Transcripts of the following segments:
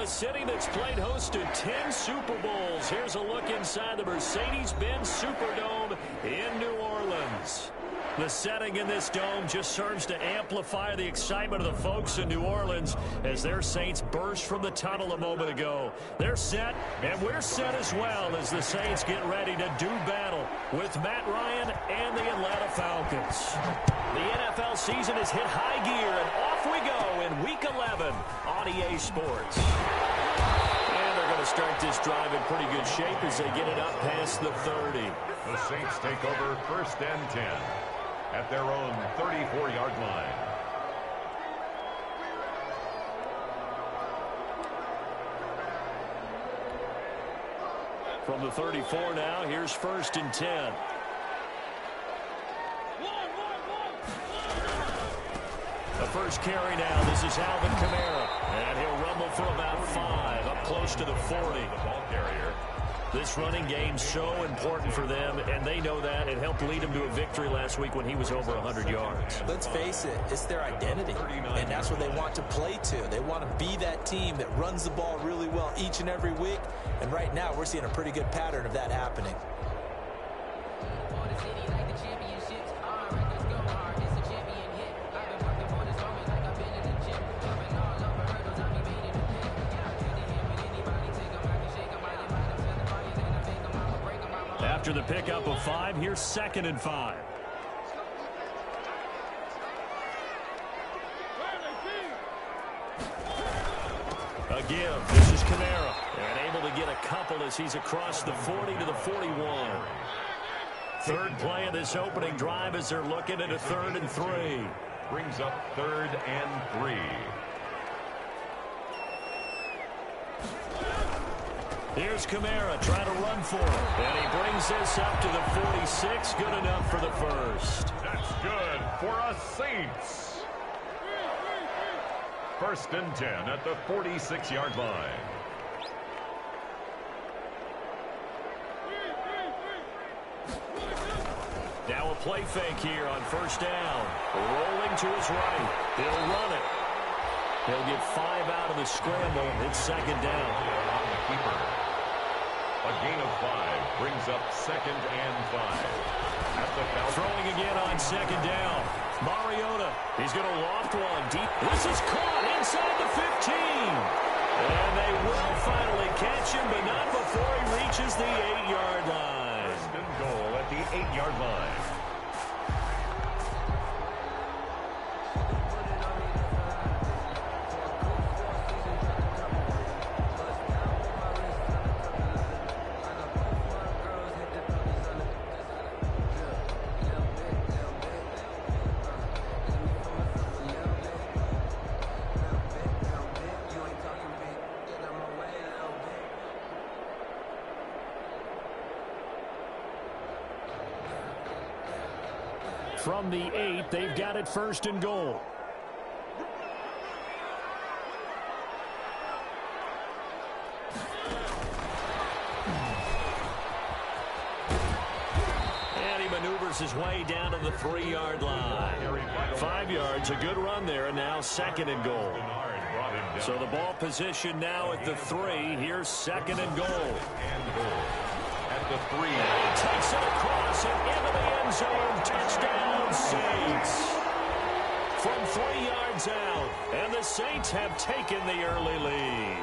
The city that's played host to 10 Super Bowls. Here's a look inside the Mercedes-Benz Superdome in New Orleans. The setting in this dome just serves to amplify the excitement of the folks in New Orleans as their Saints burst from the tunnel a moment ago. They're set, and we're set as well as the Saints get ready to do battle with Matt Ryan and the Atlanta Falcons. The NFL season has hit high gear, and off we go in Week 11 on EA Sports. And they're going to start this drive in pretty good shape as they get it up past the 30. The Saints take over 1st and 10. At their own 34-yard line. From the 34 now, here's 1st and 10. The first carry now, this is Alvin Kamara. And he'll rumble for about 5, up close to the 40. The ball carrier. This running game's so important for them, and they know that. It helped lead them to a victory last week when he was over 100 yards. Let's face it, it's their identity, and that's what they want to play to. They want to be that team that runs the ball really well each and every week, and right now we're seeing a pretty good pattern of that happening. After the pickup of 5, here's 2nd and 5. A give. This is Kamara. And able to get a couple as he's across the 40 to the 41. Third play of this opening drive as they're looking at a 3rd and 3. Brings up 3rd and 3. Here's Kamara trying to run for it. And he brings this up to the 46. Good enough for the first. That's good for us Saints. 1st and 10 at the 46-yard line. Now a play fake here on 1st down. Rolling to his right. He'll run it. He'll get 5 out of the scramble. It's 2nd down. A gain of 5 brings up 2nd and 5. At the throwing again on 2nd down. Mariota, he's going to loft one deep. This is caught inside the 15. And they will finally catch him, but not before he reaches the 8-yard line. 1st and goal at the 8-yard line. From the 8, they've got it 1st and goal. And he maneuvers his way down to the 3-yard line. 5 yards, a good run there, and now 2nd and goal. So the ball position now at the 3. Here's 2nd and goal. At the 3. And he takes it across and into the end zone. Touchdown, Saints. From 3 yards out. And the Saints have taken the early lead.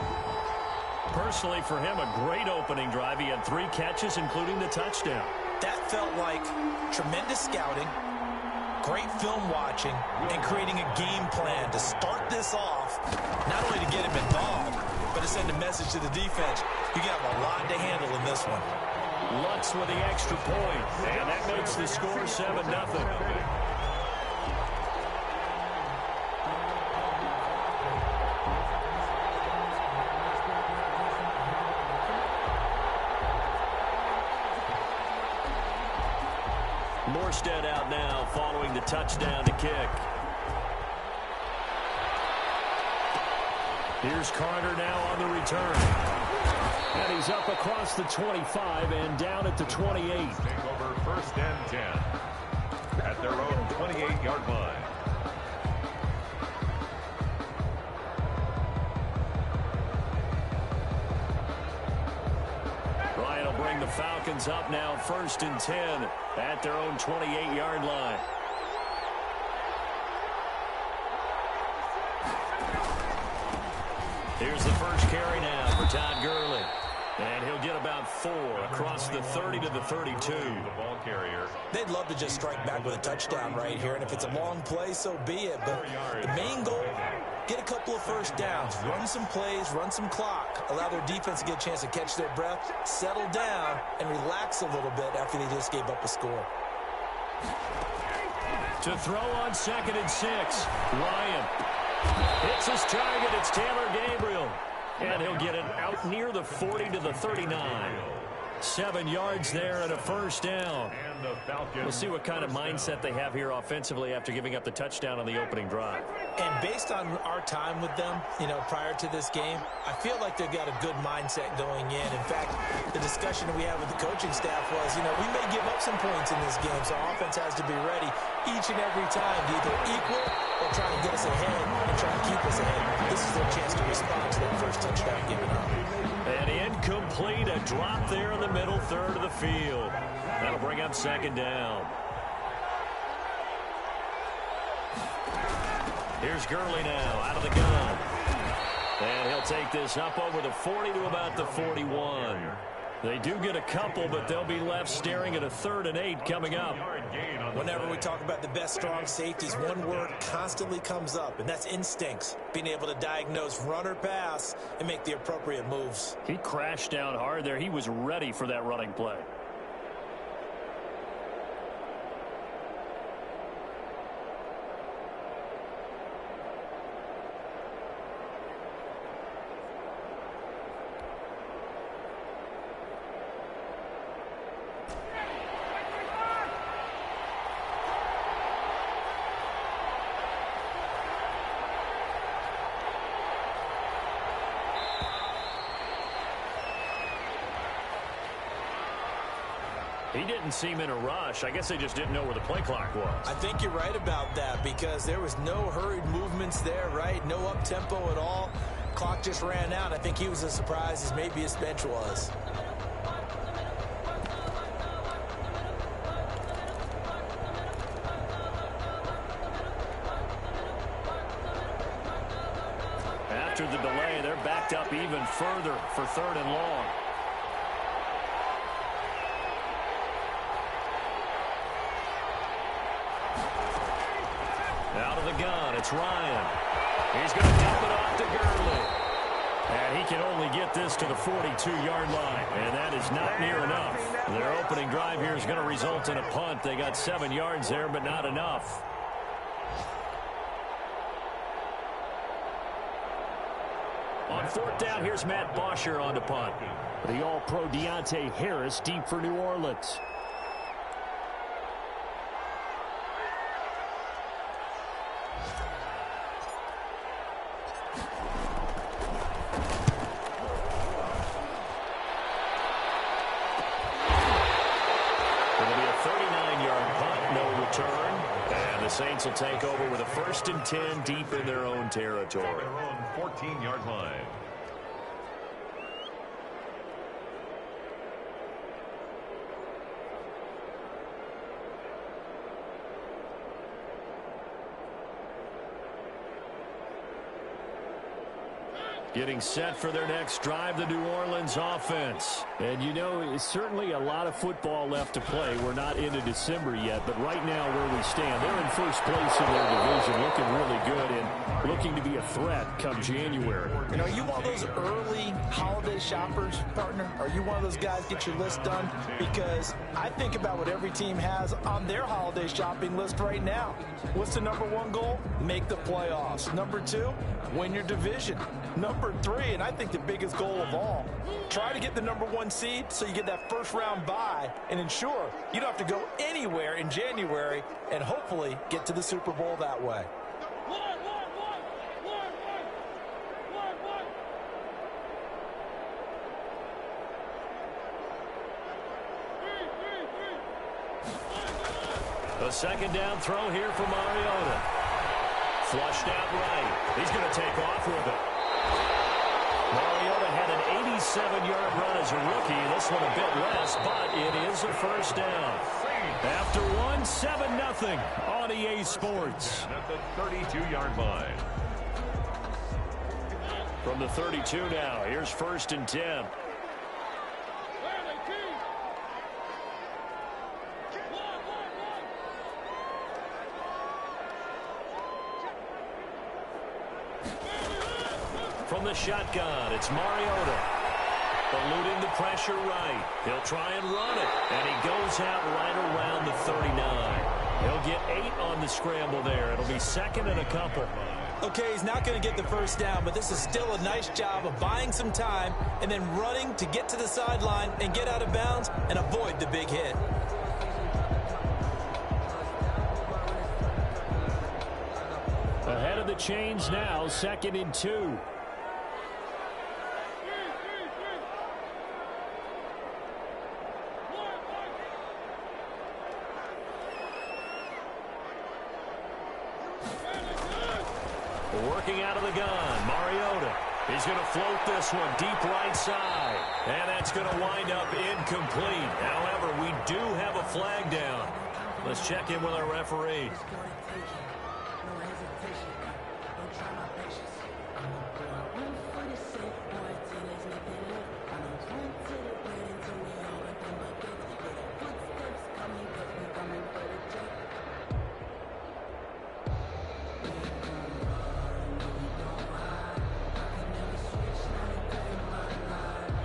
Personally, for him, a great opening drive. He had 3 catches, including the touchdown. That felt like tremendous scouting, great film watching, and creating a game plan to start this off, not only to get him involved, but to send a message to the defense. You got a lot to handle in this one. Lutz with the extra point, and that makes the score 7-0. Morstead out now following the touchdown to kick. Here's Carter now on the return. And he's up across the 25 and down at the 28. Take over 1st and 10 at their own 28-yard line. bring the Falcons up now 1st and 10 at their own 28-yard line. Here's the first carry now for Todd Gurley. And he'll get about 4 across the 30 to the 32. The ball carrier. They'd love to just strike back with a touchdown right here, and if it's a long play, so be it. But the main goal, get a couple of first downs, run some plays, run some clock, allow their defense to get a chance to catch their breath, settle down, and relax a little bit after they just gave up a score. To throw on 2nd and 6, Ryan hits his target. It's Taylor Gabriel. And he'll get it out near the 40 to the 39. 7 yards there and a first down. We'll see what kind of mindset they have here offensively after giving up the touchdown on the opening drive. And based on our time with them, prior to this game, I feel like they've got a good mindset going in. In fact, the discussion that we had with the coaching staff was, we may give up some points in this game, so offense has to be ready each and every time to either equal or try to get us ahead and try to keep us ahead. This is their chance to respond to that first touchdown given up. And incomplete, a drop there in the middle third of the field. That'll bring up 2nd down. Here's Gurley now out of the gun. And he'll take this up over the 40 to about the 41. They do get a couple, but they'll be left staring at a 3rd and 8 coming up. Whenever we talk about the best strong safeties, one word constantly comes up, and that's instincts. Being able to diagnose run or pass and make the appropriate moves. He crashed down hard there. He was ready for that running play. He didn't seem in a rush. I guess they just didn't know where the play clock was. I think you're right about that because there was no hurried movements there, right? No up-tempo at all. Clock just ran out. I think he was as surprised as maybe his bench was. After the delay, they're backed up even further for 3rd and long. Out of the gun, it's Ryan. He's going to dump it off to Gurley. And he can only get this to the 42-yard line. And that is not near enough. Their opening drive here is going to result in a punt. They got 7 yards there, but not enough. On 4th down, here's Matt Bosher on the punt. The All-Pro Deontay Harris deep for New Orleans. Saints will take over with a 1st and 10 deep in their own territory. Their own 14-yard line. Getting set for their next drive, the New Orleans offense. And it's certainly a lot of football left to play. We're not into December yet, but right now where we stand, they're in first place in their division, looking really good and looking to be a threat come January. Are you one of those early holiday shoppers, partner? Are you one of those guys get your list done? Because I think about what every team has on their holiday shopping list right now. What's the #1 goal? Make the playoffs. #2, win your division. #3, and I think the biggest goal of all, try to get the #1 seed so you get that first-round bye and ensure you don't have to go anywhere in January and hopefully get to the Super Bowl that way. A 2nd down throw here for Mariota. Flushed out right. He's going to take off with it. Mariota had an 87-yard run as a rookie. This one a bit less, but it is a first down. After one, 7-0 on EA Sports. At the 32-yard line. From the 32 now, here's 1st and 10. From the shotgun, it's Mariota. Eluding the pressure right. He'll try and run it. And he goes out right around the 39. He'll get 8 on the scramble there. It'll be 2nd and a couple. Okay, he's not going to get the first down, but this is still a nice job of buying some time and then running to get to the sideline and get out of bounds and avoid the big hit. Ahead of the chains now, 2nd and 2. Working out of the gun, Mariota. He's going to float this one deep right side. And that's going to wind up incomplete. However, we do have a flag down. Let's check in with our referee.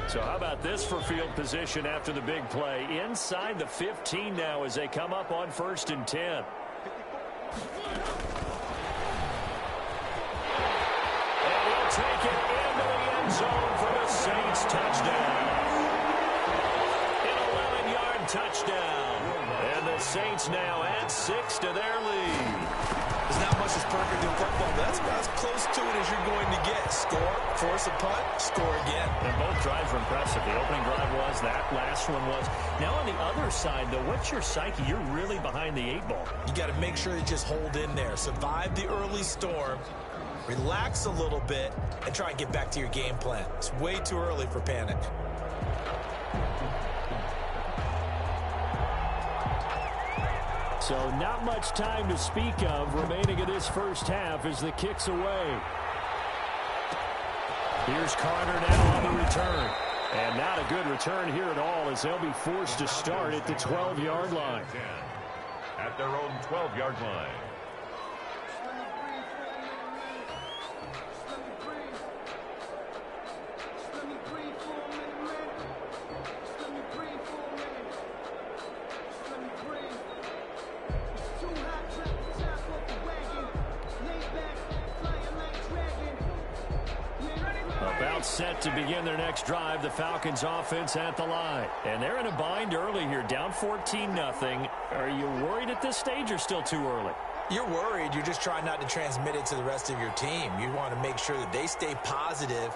So how about this for field position after the big play? Inside the 15 now as they come up on 1st and 10. And he'll take it into the end zone for the Saints touchdown. An 11-yard touchdown. And the Saints now add 6 to their lead. There's not much that's perfect in football, but that's about as close to it as you're going to get. Score, force a punt, score again. And both drives were impressive. The opening drive was, that last one was. Now on the other side, though, what's your psyche? You're really behind the 8 ball. You got to make sure you just hold in there. Survive the early storm, relax a little bit, and try and get back to your game plan. It's way too early for panic. So not much time to speak of remaining in this first half as the kick's away. Here's Carter now on the return. And not a good return here at all as they'll be forced to start at the 12-yard line. At their own 12-yard line. About set to begin their next drive, the Falcons offense at the line. And they're in a bind early here, down 14-0. Are you worried at this stage or still too early? You're worried. You're just trying not to transmit it to the rest of your team. You want to make sure that they stay positive.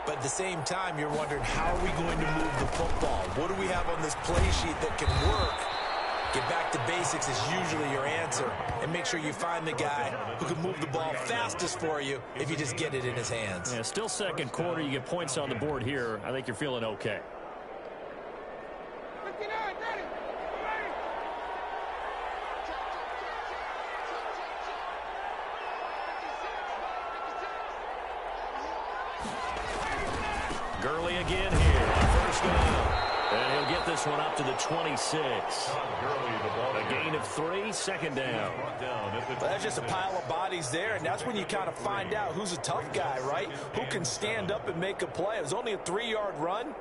But at the same time, you're wondering, how are we going to move the football? What do we have on this play sheet that can work? Get back to basics is usually your answer. And make sure you find the guy who can move the ball fastest for you if you just get it in his hands. Yeah, still second quarter. You get points on the board here. I think you're feeling okay. Gurley again here. First down. And he'll get this one up to the 26. A gain of 3, 2nd down. Well, that's just a pile of bodies there, and that's when you kind of find out who's a tough guy, right? Who can stand up and make a play. It was only a 3-yard run,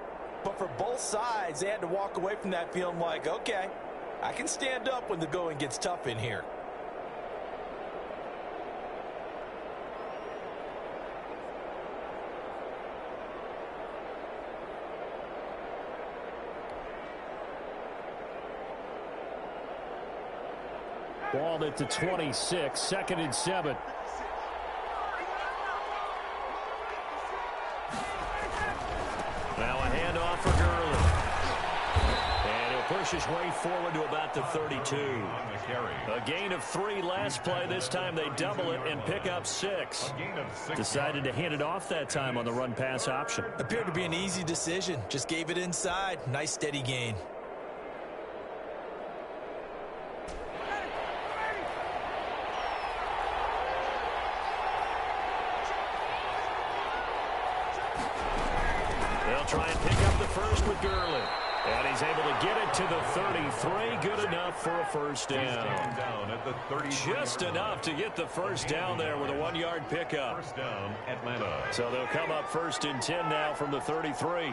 but for both sides, they had to walk away from that feeling like, okay, I can stand up when the going gets tough in here. Ball at the 26, 2nd and 7. Now a handoff for Gurley. And he'll push his way forward to about the 32. A gain of 3 last play. This time they double it and pick up 6. Decided to hand it off that time on the run-pass option. Appeared to be an easy decision. Just gave it inside. Nice steady gain. They'll try and pick up the first with Gurley. And he's able to get it to the 33. Good enough for a first down. Just enough to get the first down there with a 1-yard pickup. First down, Atlanta. So they'll come up 1st and 10 now from the 33.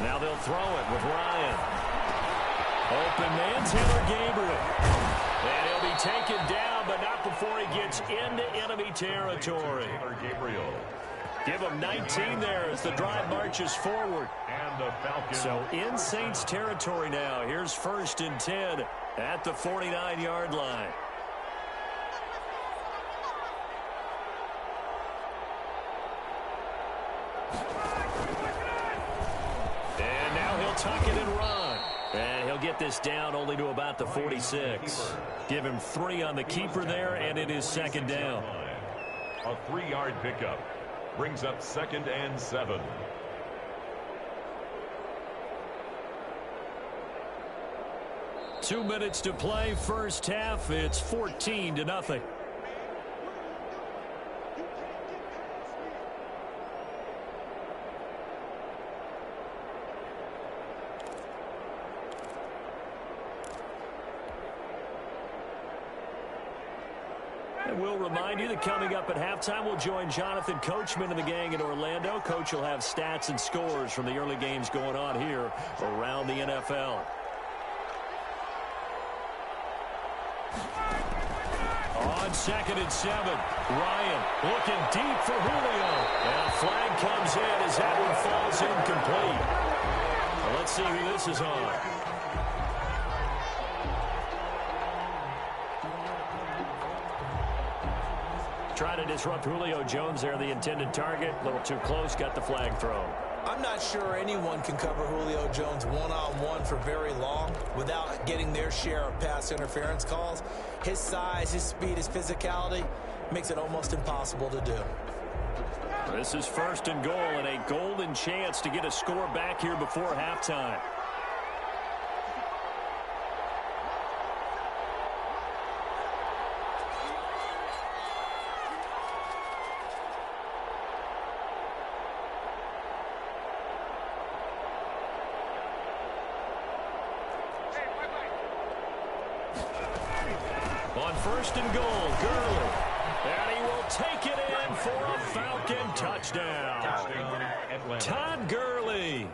Now they'll throw it with Ryan. Open man, Taylor Gabriel. And he'll be taken down, but not before he gets into enemy territory. Taylor Gabriel. Give him 19 there as the drive marches forward. And the Falcons. So in Saints territory now. Here's 1st and 10 at the 49-yard line. And now he'll tuck it and run. And he'll get this down only to about the 46. Give him 3 on the keeper there, and it is 2nd down. A 3-yard pickup. Brings up 2nd and 7. Two minutes to play, first half. It's 14-0. And we'll remind you that coming up at halftime, we'll join Jonathan Coachman and the gang in Orlando. Coach will have stats and scores from the early games going on here around the NFL. On 2nd and 7, Ryan looking deep for Julio. And a flag comes in as that one falls incomplete. Well, let's see who this is on. Trying to disrupt Julio Jones there, the intended target. A little too close, got the flag thrown. I'm not sure anyone can cover Julio Jones one-on-one for very long without getting their share of pass interference calls. His size, his speed, his physicality makes it almost impossible to do. This is 1st and goal and a golden chance to get a score back here before halftime. On 1st and goal, Gurley. And he will take it in for a Falcon touchdown. Todd Gurley,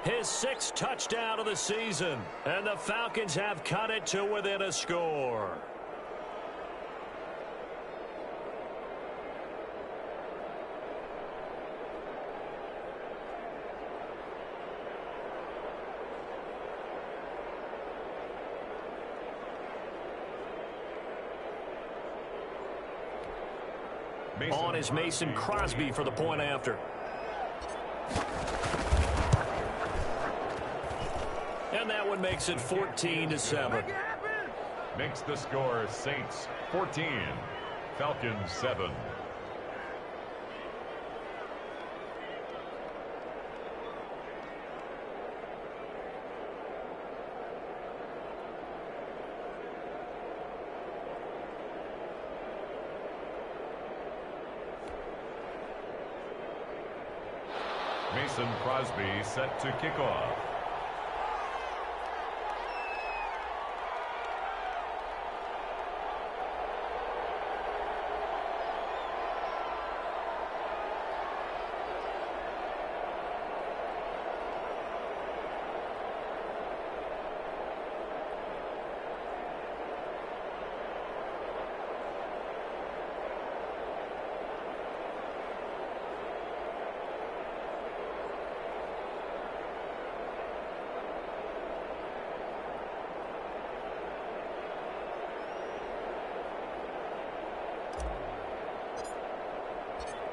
his 6th touchdown of the season. And the Falcons have cut it to within a score. On is Mason Crosby for the point after. And that one makes it 14-7. Makes the score Saints 14, Falcons 7. Mason Crosby set to kick off.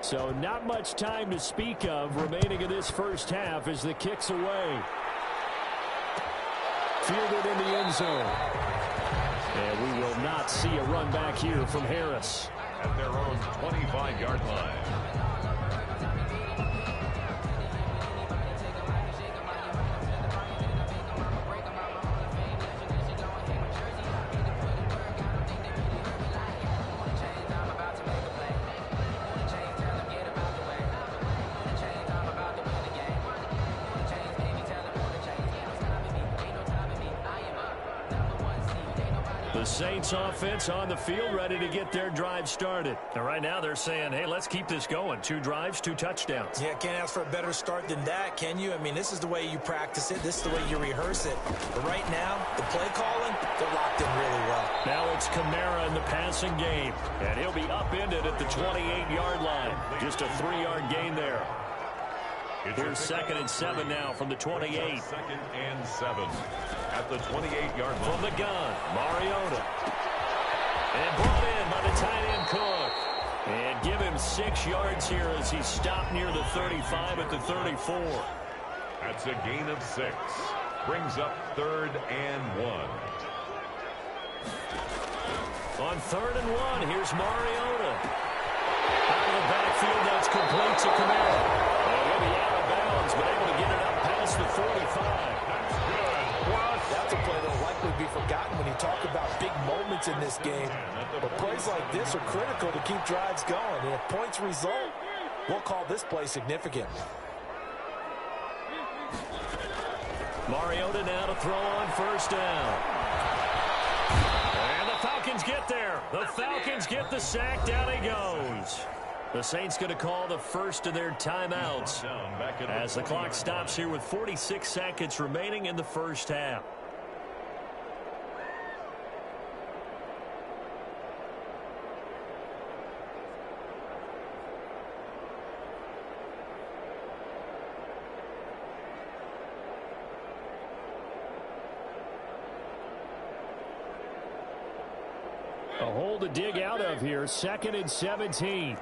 So not much time to speak of remaining in this first half as the kick's away. Fielded in the end zone. And we will not see a run back here from Harris. At their own 25-yard line. The Saints offense on the field, ready to get their drive started. And right now they're saying, hey, let's keep this going. 2 drives, 2 touchdowns. Yeah, can't ask for a better start than that, can you? I mean, this is the way you practice it. This is the way you rehearse it. But right now, the play calling, they're locked in really well. Now it's Kamara in the passing game. And he'll be upended at the 28-yard line. Just a 3-yard gain there. Here's 2nd and 7 now from the 28. 2nd and 7 at the 28-yard line. From the gun, Mariota. And brought in by the tight end Cook. And give him 6 yards here as he stopped near the 35 at the 34. That's a gain of 6. Brings up 3rd and 1. On 3rd and 1, here's Mariota. Out of the backfield, that's complete to Kamara. And he'll be out of bounds, but able to get it up past the 45. That's a play that will likely be forgotten when you talk about big moments in this game. But plays like this are critical to keep drives going. And if points result, we'll call this play significant. Mariota now to throw on 1st down. And the Falcons get there. The Falcons get the sack. Down he goes. The Saints going to call the first of their timeouts as the clock stops here with 46 seconds remaining in the first half. A hole to dig out of here. 2nd and 17.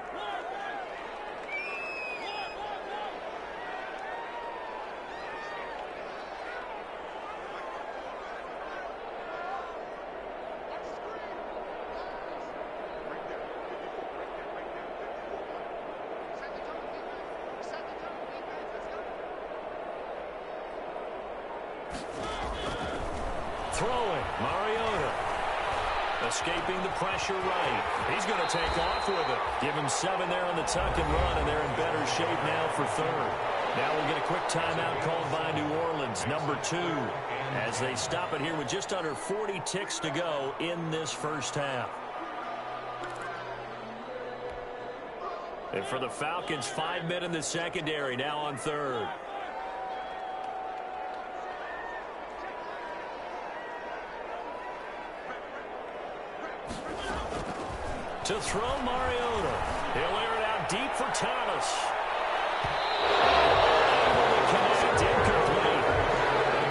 Throwing, Mariota. Escaping the pressure right. He's going to take off with it. Give him 7 there on the tuck and run, and they're in better shape now for 3rd. Now we'll get a quick timeout called by New Orleans, number 2, as they stop it here with just under 40 ticks to go in this first half. And for the Falcons, 5 men in the secondary, now on 3rd. To throw, Mariota. He'll air it out deep for Thomas. Incomplete.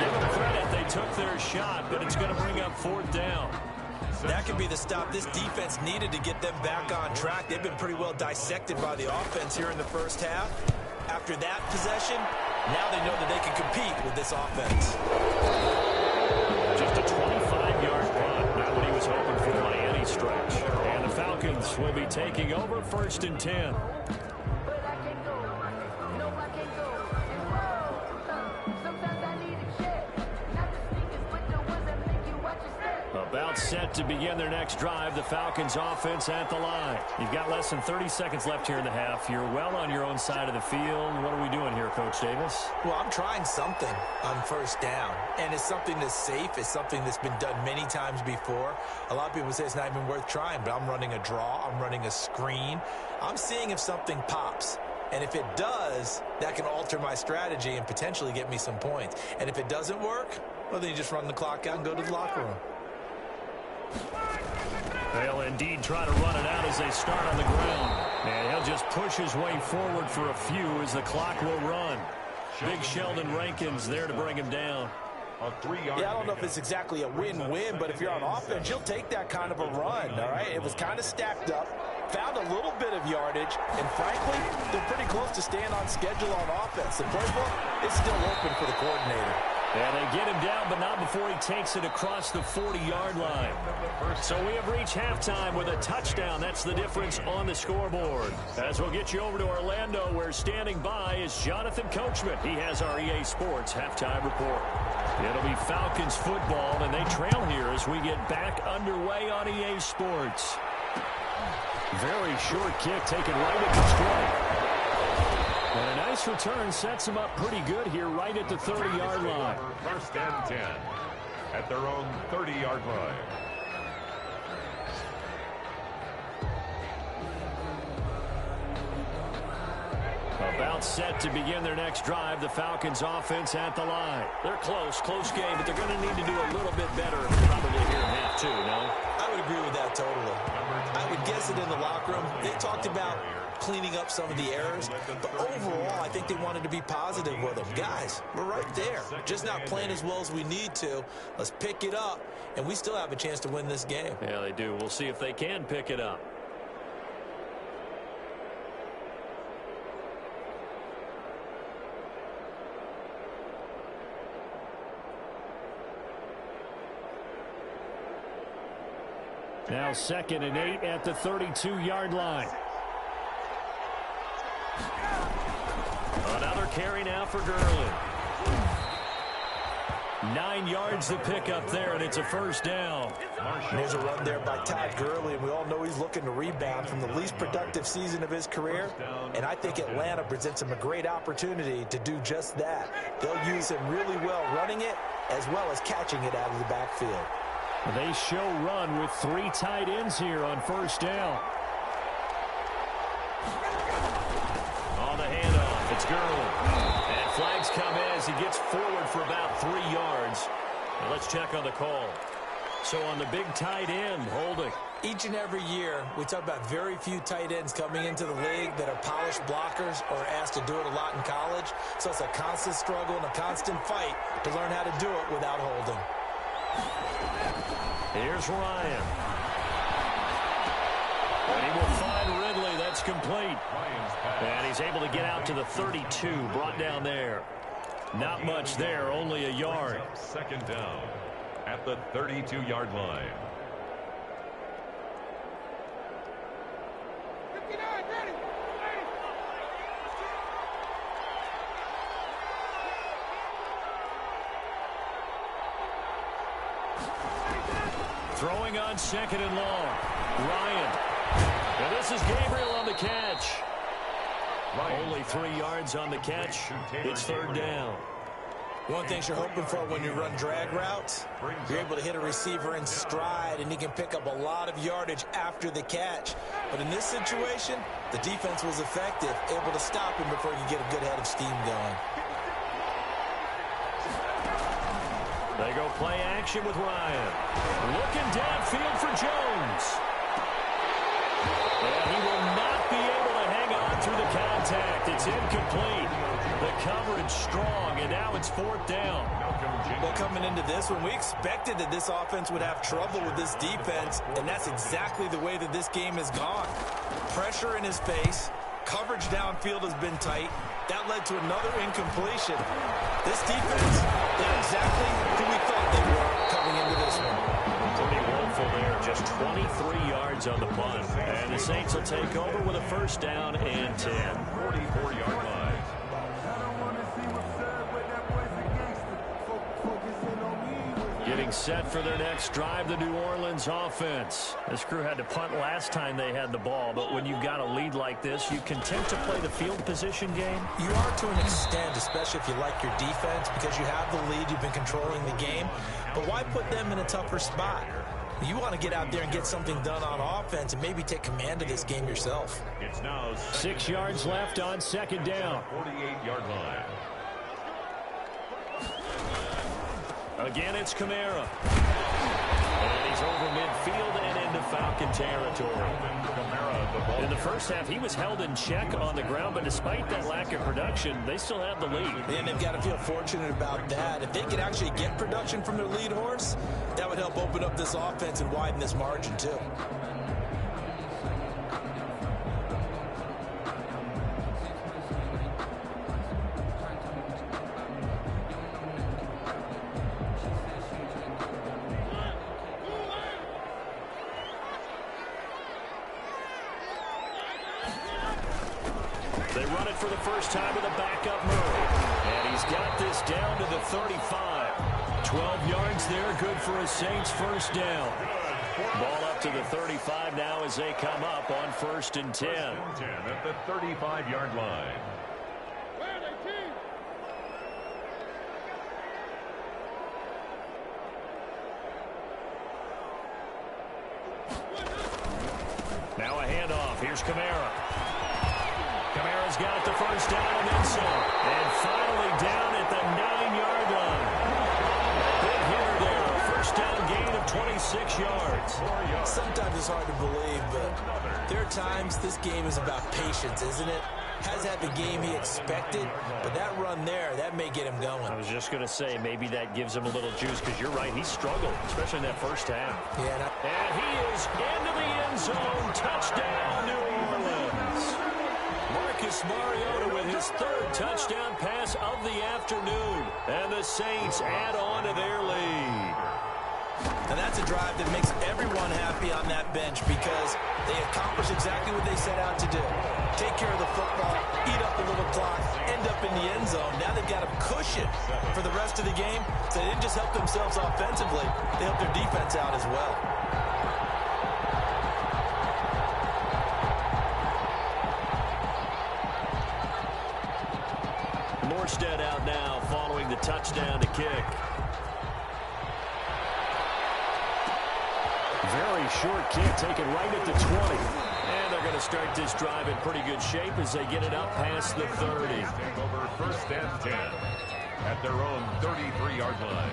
Give them credit. They took their shot, but it's going to bring up 4th down. That could be the stop this defense needed to get them back on track. They've been pretty well dissected by the offense here in the first half. After that possession, now they know that they can compete with this offense. Just a 25-yard punt. Not what he was hoping for by any stretch. And the Falcons will be taking over 1st and 10. About set to begin their next drive. The Falcons offense at the line. You've got less than 30 seconds left here in the half. You're well on your own side of the field. What are we doing here, Coach Davis? Well, I'm trying something on 1st down. And it's something that's safe. It's something that's been done many times before. A lot of people say it's not even worth trying, but I'm running a draw. I'm running a screen. I'm seeing if something pops. And if it does, that can alter my strategy and potentially get me some points. And if it doesn't work, well, then you just run the clock out and go to the locker room. They'll indeed try to run it out as they start on the ground. And he'll just push his way forward for a few as the clock will run. Big Sheldon Rankins there to bring him down. Yeah, I don't know if it's exactly a win-win, but if you're on offense, you'll take that kind of a run, all right? It was kind of stacked up. found a little bit of yardage, and frankly, they're pretty close to staying on schedule on offense. The playbook is still open for the coordinator. And they get him down, but not before he takes it across the 40-yard line. So we have reached halftime with a touchdown. That's the difference on the scoreboard. As we'll get you over to Orlando, where standing by is Jonathan Coachman. He has our EA Sports halftime report. It'll be Falcons football, and they trail here as we get back underway on EA Sports. Very short kick taken right at the strike. And a nice return sets them up pretty good here right at the 30-yard line. First and 10 at their own 30-yard line. About set to begin their next drive, the Falcons offense at the line. They're close game, but they're going to need to do a little bit better probably here in half two, no? I would agree with that totally. I would guess it in the locker room. They talked about cleaning up some of the errors, but overall, I think they wanted to be positive with them. Guys, we're right there. Just not playing as well as we need to. Let's pick it up, and we still have a chance to win this game. Yeah, they do. We'll see if they can pick it up. Now 2nd and 8 at the 32-yard line. Another carry now for Gurley. 9 yards to pick up there, and it's a first down. And there's a run there by Todd Gurley, and we all know he's looking to rebound from the least productive season of his career. And I think Atlanta presents him a great opportunity to do just that. They'll use him really well running it as well as catching it out of the backfield. They show run with 3 tight ends here on first down. On the handoff, it's Gurley. And flags come in as he gets forward for about 3 yards. Now let's check on the call. So on the big tight end, holding. Each and every year, we talk about very few tight ends coming into the league that are polished blockers or asked to do it a lot in college. So it's a constant struggle and a constant fight to learn how to do it without holding. Here's Ryan. And he will find Ridley. That's complete. And he's able to get out to the 32, brought down there. Not much there, only a yard. Second down at the 32-yard line. Throwing on 2nd and long. Ryan. And this is Gabriel on the catch. Only 3 yards on the catch. It's 3rd down. One thing you're hoping for when you run drag routes, you're able to hit a receiver in stride, and he can pick up a lot of yardage after the catch. But in this situation, the defense was effective, able to stop him before he could get a good head of steam going. They go play action with Ryan. Looking downfield for Jones. And he will not be able to hang on through the contact. It's incomplete. The coverage strong, and now it's 4th down. Well, coming into this one, we expected that this offense would have trouble with this defense, and that's exactly the way that this game has gone. Pressure in his face. Coverage downfield has been tight. That led to another incompletion. This defense, they're exactly who we thought they were coming into this one. Pretty woeful there. Just 23 yards on the punt. And the Saints will take over with a first down and 10. 44-yard line. Getting set for their next drive, the New Orleans offense. This crew had to punt last time they had the ball, but when you've got a lead like this, you content to play the field position game? You are to an extent, especially if you like your defense, because you have the lead, you've been controlling the game. But why put them in a tougher spot? You want to get out there and get something done on offense and maybe take command of this game yourself. It's now 6 yards left on 2nd down. 48-yard line. Again, it's Kamara. And he's over midfield and into Falcon territory. In the first half, he was held in check on the ground, but despite that lack of production, they still have the lead. And they've got to feel fortunate about that. If they could actually get production from their lead horse, that would help open up this offense and widen this margin, too. They run it for the first time with a backup Murray. And he's got this down to the 35. 12 yards there, good for a Saints first down. Ball up to the 35 now as they come up on 1st and 10. 1st and 10 at the 35-yard line. Now a handoff. Here's Kamara. Kamara's got the first down and then some. And finally down at the 9-yard line. Big hitter there. A first down gain of 26 yards. Sometimes it's hard to believe, but there are times this game is about patience, isn't it? Has had the game he expected, but that run there, that may get him going. I was just going to say, maybe that gives him a little juice, because you're right, he struggled, especially in that first half. Yeah, and he is into the end zone. Touchdown, New Orleans. Marcus Mariota with his 3rd touchdown pass of the afternoon. And the Saints add on to their lead. And that's a drive that makes everyone happy on that bench because they accomplish exactly what they set out to do. Take care of the football, eat up a little clock, end up in the end zone. Now they've got a cushion for the rest of the game. So they didn't just help themselves offensively, they helped their defense out as well. Morstead out now following the touchdown to kick. Very short kick taken right at the 20. And they're going to start this drive in pretty good shape as they get it up past the 30. Over 1st and 10 at their own 33-yard line.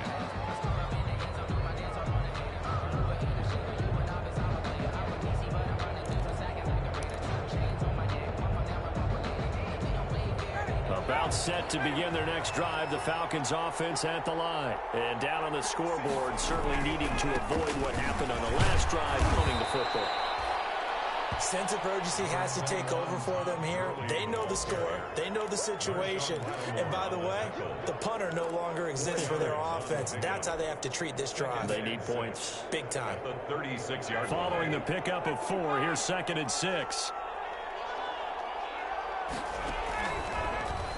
About set to begin their next drive, the Falcons offense at the line. And down on the scoreboard, certainly needing to avoid what happened on the last drive, punting the football. Sense of urgency has to take over for them here. They know the score. They know the situation. And by the way, the punter no longer exists for their offense. That's how they have to treat this drive. They need points. Big time. The 36-yard Following the pickup of 4, here's 2nd and 6.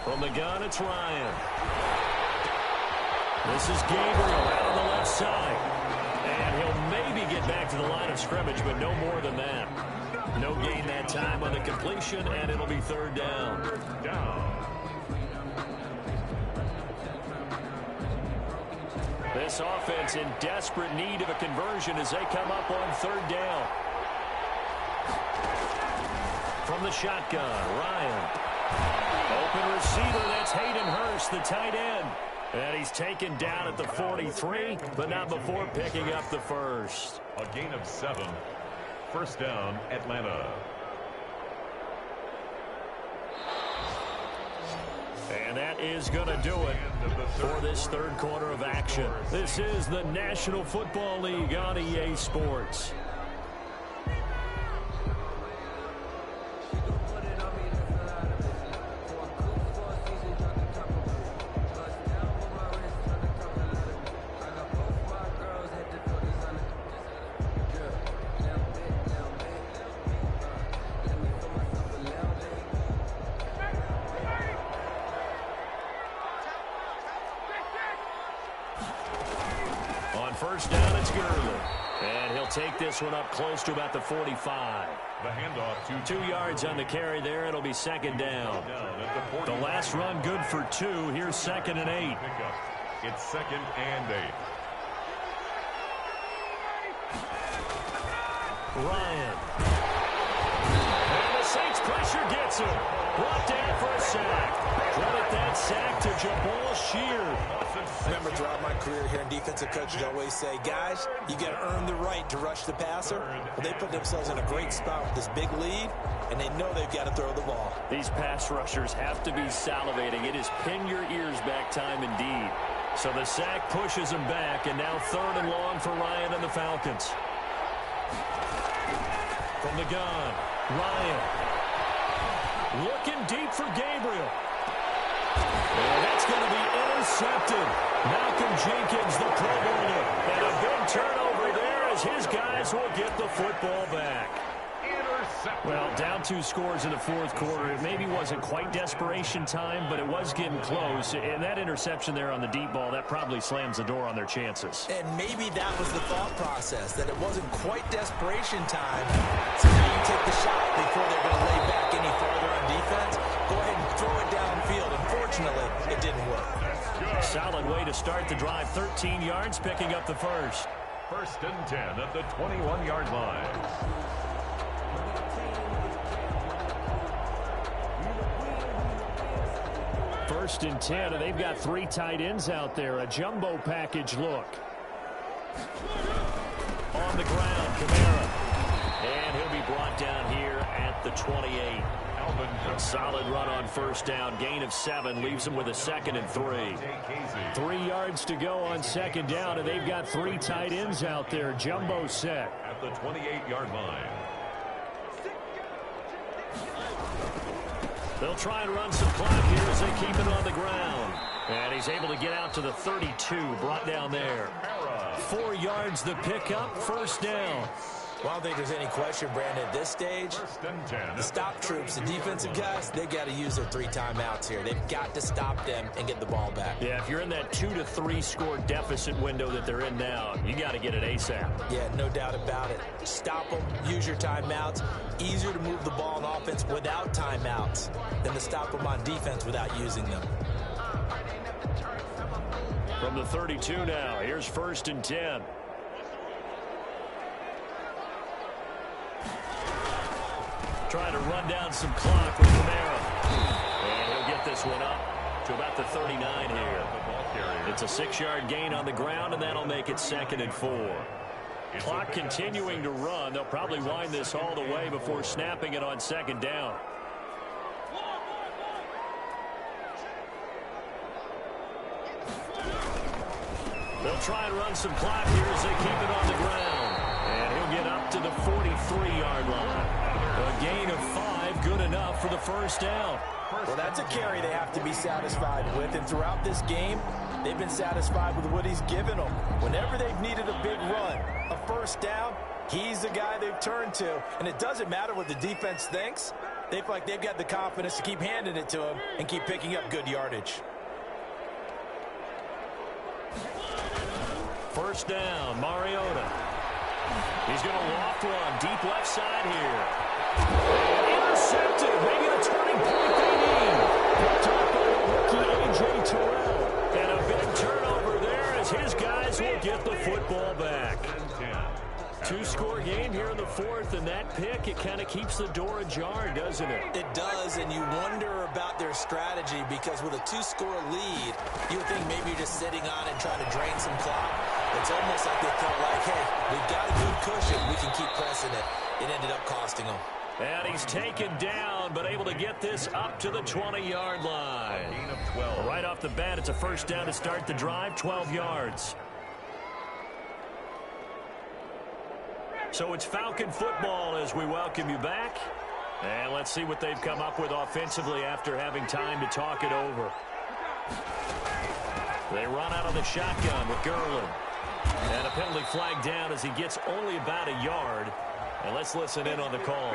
From the gun, it's Ryan. This is Gabriel out on the left side. And he'll maybe get back to the line of scrimmage, but no more than that. No gain that time on the completion, and it'll be 3rd down. This offense in desperate need of a conversion as they come up on 3rd down. From the shotgun, Ryan. Open receiver, that's Hayden Hurst, the tight end. And he's taken down at the 43, but not before picking up the first. A gain of 7. 1st down, Atlanta. And that is going to do it for this 3rd quarter of action. This is the National Football League on EA Sports. First down, it's Gurley. And he'll take this one up close to about the 45. The handoff to 2 yards on the carry there. It'll be 2nd down. The last run good for 2. Here's 2nd and 8. It's 2nd and 8. Ryan. And the Saints pressure gets him. Brought down for a sack. Credit that sack to Jabal Sheard. Remember, throughout my career here, defensive coaches always say, guys, you got to earn the right to rush the passer. Well, they put themselves in a great spot with this big lead, and they know they've got to throw the ball. These pass rushers have to be salivating. It is pin your ears back time indeed. So the sack pushes him back, and now 3rd and long for Ryan and the Falcons. From the gun, Ryan. Looking deep for Gabriel. And that's going to be intercepted. Malcolm Jenkins, the Pro Bowler. And a big turnover there as his guys will get the football back. Intercepted. Well, down 2 scores in the fourth quarter. It maybe wasn't quite desperation time, but it was getting close. And that interception there on the deep ball, that probably slams the door on their chances. And maybe that was the thought process, that it wasn't quite desperation time. So now you take the shot before they're going to lay back any further on defense. Go ahead and throw it downfield. Unfortunately, it didn't work. Solid way to start the drive. 13 yards, picking up the first. First and 10 at the 21-yard line. First and 10, and they've got 3 tight ends out there. A jumbo package look. On the ground, Kamara. And he'll be brought down here at the 28. A solid run on first down. Gain of 7 leaves them with a 2nd and 3. 3 yards to go on second down, and they've got 3 tight ends out there. Jumbo set. At the 28-yard line. They'll try and run some clock here as they keep it on the ground. And he's able to get out to the 32, brought down there. 4 yards the pickup, first down. Well, I don't think there's any question, Brandon, at this stage, the stop troops, the defensive guys, they've got to use their 3 timeouts here. They've got to stop them and get the ball back. Yeah, if you're in that 2 to 3 score deficit window that they're in now, you got to get it ASAP. Yeah, no doubt about it. Stop them, use your timeouts. Easier to move the ball on offense without timeouts than to stop them on defense without using them. From the 32 now, here's first and 10. Trying to run down some clock with Kamara. And he'll get this one up to about the 39 here. It's a 6-yard gain on the ground, and that'll make it 2nd and 4. Clock continuing to run. They'll probably wind this all the way before snapping it on second down. They'll try and run some clock here as they keep it on the ground. And he'll get up to the 43-yard line. A gain of 5, good enough for the first down. Well, that's a carry they have to be satisfied with. And throughout this game, they've been satisfied with what he's given them. Whenever they've needed a big run, a first down, he's the guy they've turned to. And it doesn't matter what the defense thinks. They feel like they've got the confidence to keep handing it to him and keep picking up good yardage. First down, Mariota. He's going to loft one deep left side here. Intercepted. Maybe the turning point they need. Picked up by the rookie A.J. Terrell. And a big turnover there as his guys will get the football back. 2-score game here in the fourth, and that pick, it kind of keeps the door ajar, doesn't it? It does, and you wonder about their strategy because with a 2-score lead, you would think maybe you're just sitting on and trying to drain some clock. It's almost like they felt like, hey, we've got a good cushion. We can keep pressing it. It ended up costing them. And he's taken down, but able to get this up to the 20-yard line. Gain of 12. Right off the bat, it's a first down to start the drive, 12 yards. So it's Falcon football as we welcome you back. And let's see what they've come up with offensively after having time to talk it over. They run out of the shotgun with Garland. And a penalty flag down as he gets only about a yard. And let's listen in on the call.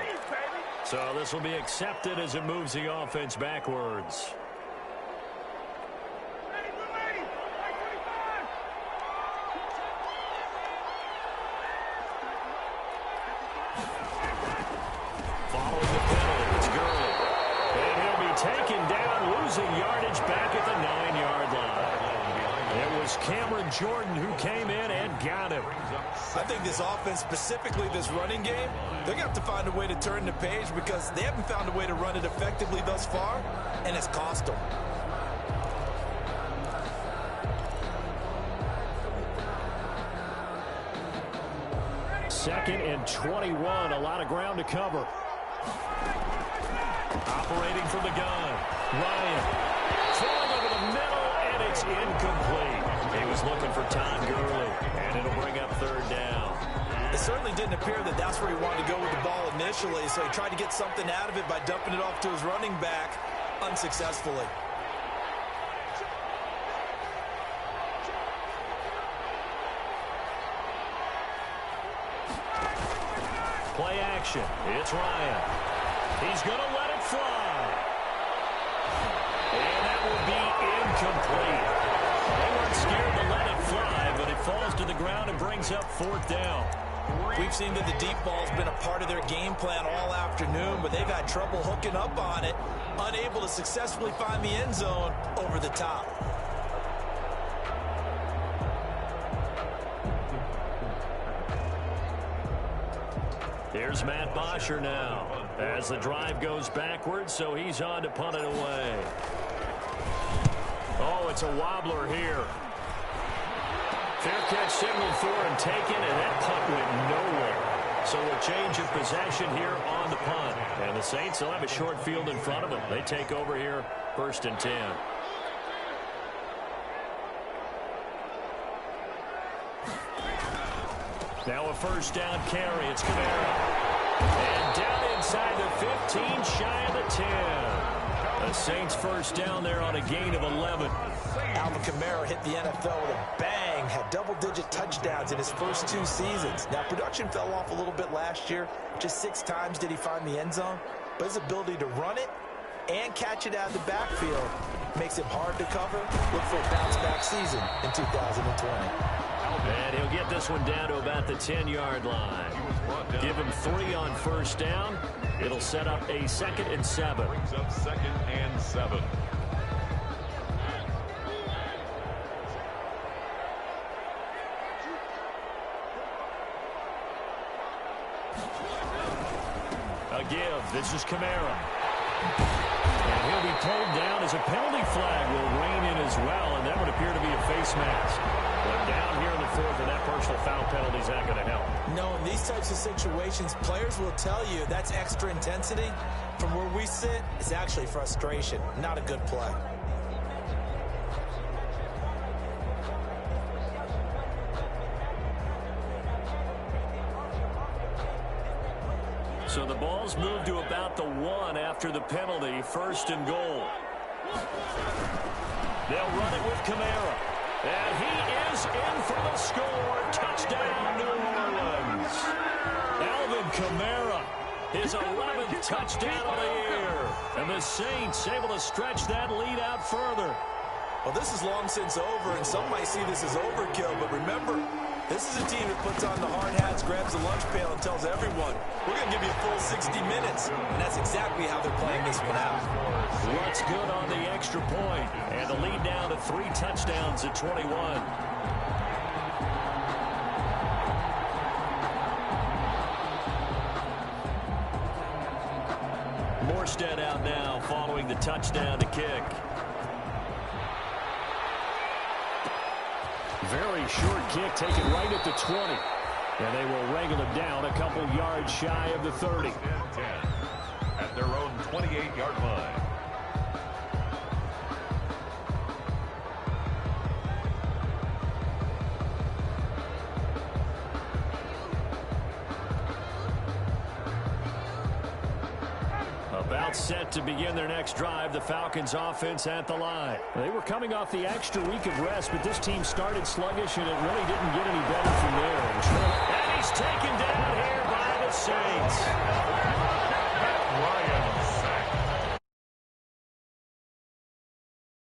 So this will be accepted as it moves the offense backwards. Following the penalty, it's Gurley. And he'll be taken down, losing yardage back at the 9-yard line. It was Cameron Jordan who came in and got him. I think this offense, specifically this running game, they're going to have to find a way to turn the page because they haven't found a way to run it effectively thus far, and it's cost them. Second and 21, a lot of ground to cover. Operating from the gun, Ryan throwing over the middle, and it's incomplete. He was looking for Todd Gurley, and it'll bring up third down. It certainly didn't appear that that's where he wanted to go with the ball initially, so he tried to get something out of it by dumping it off to his running back unsuccessfully. Play action. It's Ryan. He's going to let it fly. And that will be incomplete. They weren't scared to let it fly, but it falls to the ground and brings up 4th down. We've seen that the deep ball's been a part of their game plan all afternoon, but they've had trouble hooking up on it, unable to successfully find the end zone over the top. Here's Matt Bosher now as the drive goes backwards, so he's on to punt it away. Oh, it's a wobbler here. Fair catch signaled for and taken, and that punt went nowhere. So a change of possession here on the punt. And the Saints will have a short field in front of them. They take over here, 1st and 10. Now a 1st down carry. It's Kamara. And down inside the 15, shy of the 10. The Saints 1st down there on a gain of 11. Alvin Kamara hit the NFL with a bang, had double-digit touchdowns in his first 2 seasons. Now, production fell off a little bit last year. Just 6 times did he find the end zone. But his ability to run it and catch it out of the backfield makes him hard to cover. Look for a bounce-back season in 2020. And he'll get this one down to about the 10-yard line. Give him 3 on 1st down. It'll set up a 2nd and 7. Brings up 2nd and 7. A give. This is Kamara. And he'll be pulled down as a penalty flag will rein in as well, and that would appear to be a face mask. But down here in the 4th, and that personal foul penalty is not going to help. No, in these types of situations, players will tell you that's extra intensity. From where we sit, it's actually frustration, not a good play. So the ball's moved to about the 1 after the penalty, 1st and goal. They'll run it with Kamara. And he is in for the score. Touchdown, New Orleans. Alvin Kamara, his 11th touchdown of the year. And the Saints able to stretch that lead out further. Well, this is long since over, and some might see this as overkill, but remember, this is a team that puts on the hard hats, grabs the lunch pail, and tells everyone, we're going to give you a full 60 minutes. And that's exactly how they're playing this one out. What's good on the extra point? And the lead down to 3 touchdowns at 21. Morstead out now following the touchdown to kick. Very short kick taken right at the 20. And they will wrangle it down a couple yards shy of the 30. 10 at their own 28-yard line. About set to begin their next drive, the Falcons offense at the line. They were coming off the extra week of rest, but this team started sluggish, and it really didn't get any better from there. And he's taken down here by the Saints. Ryan